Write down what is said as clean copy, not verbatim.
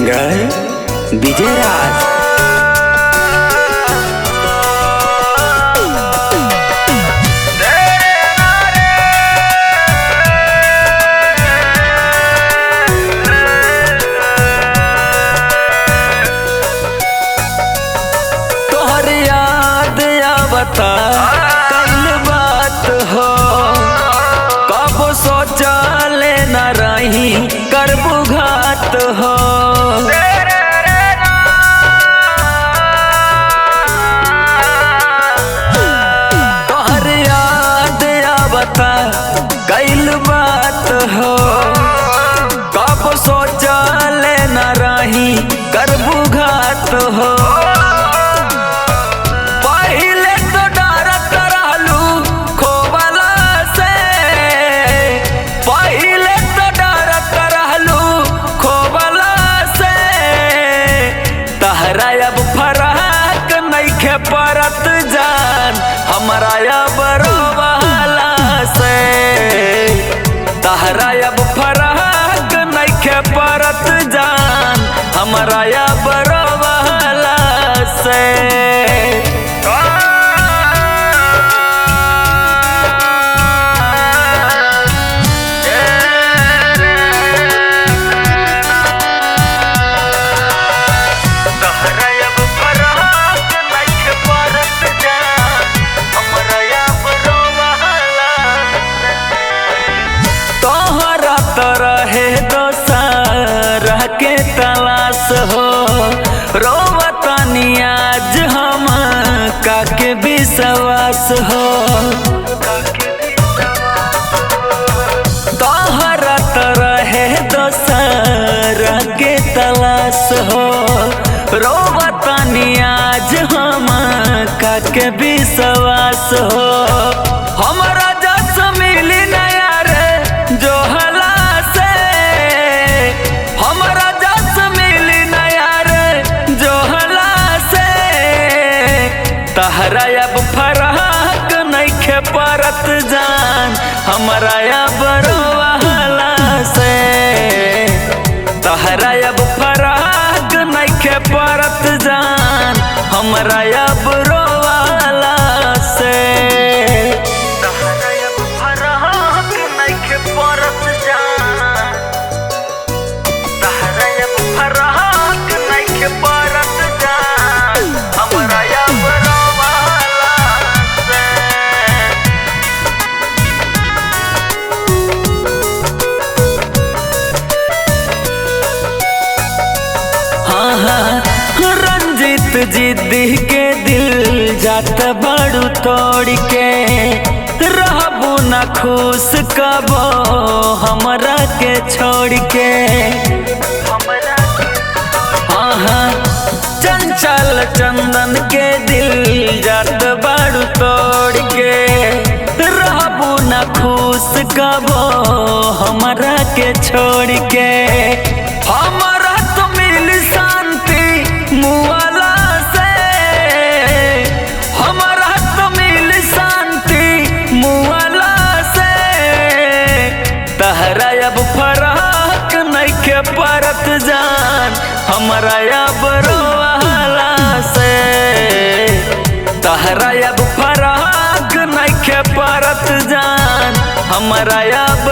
Singer विजय राज। तोहर याद आवता कल बात हो, कब सोचले न रही करबू घात हो। तोहर याद आवता कल बात हो, कब सोचले न रही करबू घात हो। तहरा अब फराक नइखे परत जान हमरा अब रोवाला से। तहरा अब फराक नइखे परत जान हमरा अब रोवाला से। रहे दोसर के तलाश हो, रोवतानी आज हम काके विश्वास हो। तोहरा रहे दोसर के तलाश हो, रोवतानी आज हम काके विश्वास हो। हमरा जस मिली नया रे जो तहरा अब फराक नइखे परत जान हमरा अब रोवाला से। तहरा अब फराक नइखे परत जान हमरा अब रोवाला से। तहरा अब फराक नइखे परत जान, तहरा अब फराक नइखे परत जान हमरा अब रंजित जिद्दी के दिल जात बड़ू तोड़ के। रहबू न खुश कबो हमरा के छोड़ के। चंचल चंदन के दिल जात बड़ू तोड़ के। रहबू न खुश कबो हमरा के छोड़ के। हमरा तो मिल शांति मुआला से, हमरा तो मिल शांति मुआला से। तहरा अब फराक नइखे परत जान हमरा अब रोवाला से। तहरा अब फराक नइखे परत जान हमरा अब